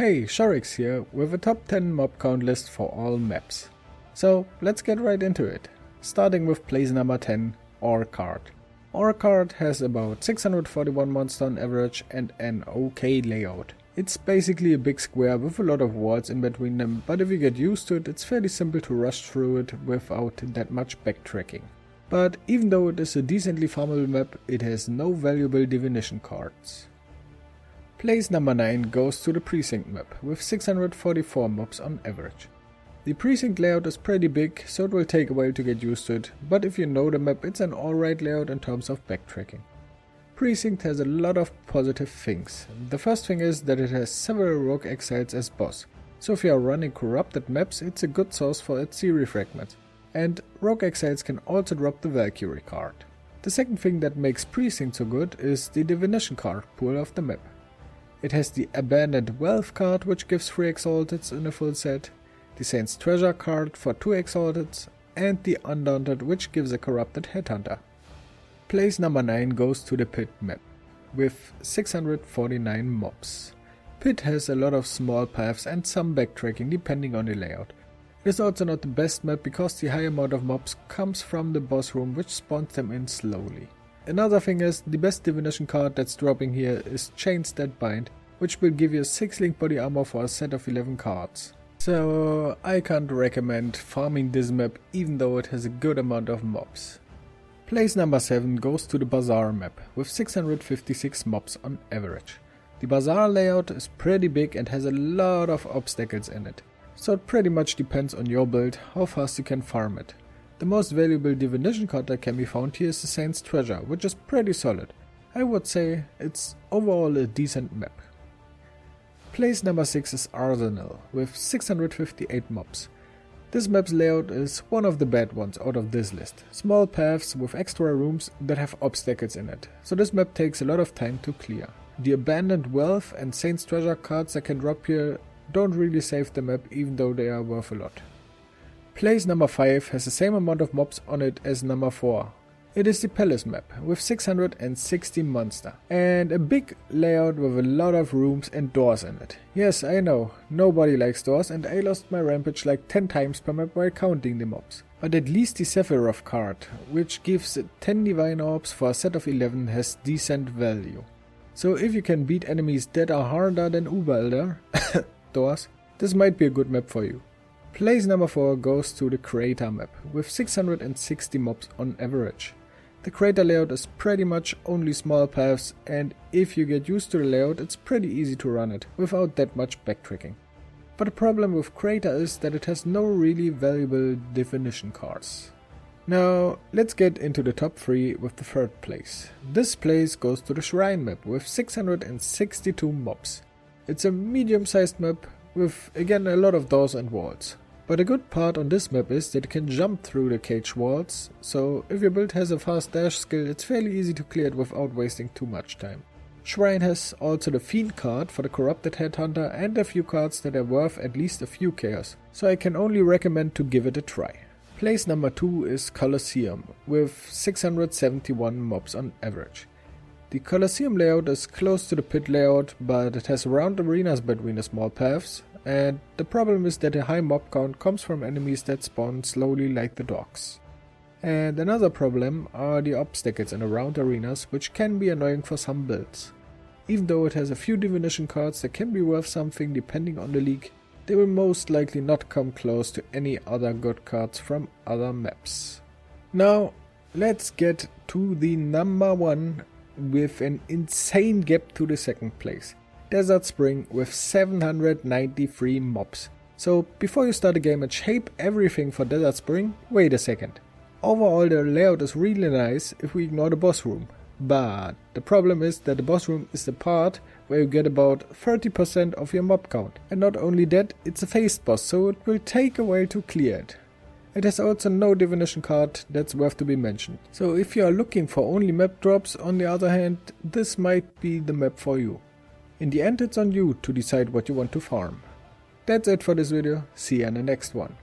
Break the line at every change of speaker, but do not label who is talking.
Hey, Shorex here with a top 10 mob count list for all maps. So let's get right into it, starting with place number 10, Ore Cart. Ore Cart has about 641 monster on average and an okay layout. It's basically a big square with a lot of walls in between them, but if you get used to it, it's fairly simple to rush through it without that much backtracking. But even though it is a decently farmable map, it has no valuable divination cards. Place number 9 goes to the Precinct map, with 644 mobs on average. The Precinct layout is pretty big, so it will take a while to get used to it, but if you know the map, it's an alright layout in terms of backtracking. Precinct has a lot of positive things. The first thing is that it has several rogue exiles as boss, so if you are running corrupted maps, it's a good source for its Theory fragments. And rogue exiles can also drop the Valkyrie card. The second thing that makes Precinct so good is the divination card pool of the map. It has the Abandoned Wealth card, which gives 3 Exalteds in a full set, the Saint's Treasure card for 2 Exalteds, and the Undaunted, which gives a Corrupted Headhunter. Place number 9 goes to the Pit map, with 649 mobs. Pit has a lot of small paths and some backtracking depending on the layout. It is also not the best map because the high amount of mobs comes from the boss room, which spawns them in slowly. Another thing is, the best divination card that's dropping here is Chains That Bind, which will give you 6 link body armor for a set of 11 cards. So I can't recommend farming this map even though it has a good amount of mobs. Place number 7 goes to the BAZAAR map, with 656 mobs on average. The BAZAAR layout is pretty big and has a lot of obstacles in it, so it pretty much depends on your build how fast you can farm it. The most valuable divination card that can be found here is the Saint's Treasure, which is pretty solid. I would say it's overall a decent map. Place number 6 is Arsenal, with 658 mobs. This map's layout is one of the bad ones out of this list. Small paths with extra rooms that have obstacles in it, so this map takes a lot of time to clear. The Abandoned Wealth and Saint's Treasure cards that can drop here don't really save the map, even though they are worth a lot. Place number 5 has the same amount of mobs on it as number 4. It is the Palace map, with 660 monster, and a big layout with a lot of rooms and doors in it. Yes, I know, nobody likes doors, and I lost my rampage like 10 times per map while counting the mobs. But at least the Sephiroth card, which gives 10 divine orbs for a set of 11, has decent value. So if you can beat enemies that are harder than Ubalder, doors, this might be a good map for you. Place number 4 goes to the Crater map, with 660 mobs on average. The crater layout is pretty much only small paths, and if you get used to the layout, it's pretty easy to run it, without that much backtracking. But the problem with Crater is that it has no really valuable definition cards. Now, let's get into the top 3 with the third place. This place goes to the Shrine map, with 662 mobs. It's a medium-sized map, with again a lot of doors and walls. But a good part on this map is that you can jump through the cage walls, so if your build has a fast dash skill, it's fairly easy to clear it without wasting too much time. Shrine has also the Fiend card for the Corrupted Headhunter and a few cards that are worth at least a few chaos, so I can only recommend to give it a try. Place number 2 is Colosseum, with 671 mobs on average. The Colosseum layout is close to the Pit layout, but it has round arenas between the small paths, and the problem is that a high mob count comes from enemies that spawn slowly like the dogs. And another problem are the obstacles in the round arenas, which can be annoying for some builds. Even though it has a few divination cards that can be worth something depending on the league, they will most likely not come close to any other good cards from other maps. Now, let's get to the number 1 with an insane gap to the second place. Desert Spring with 793 mobs. So before you start the game and shape everything for Desert Spring, wait a second. Overall the layout is really nice if we ignore the boss room. But the problem is that the boss room is the part where you get about 30% of your mob count. And not only that, it's a phased boss, so it will take a while to clear it. It has also no divination card that's worth to be mentioned. So if you are looking for only map drops, on the other hand, this might be the map for you. In the end, it's on you to decide what you want to farm. That's it for this video, see you in the next one.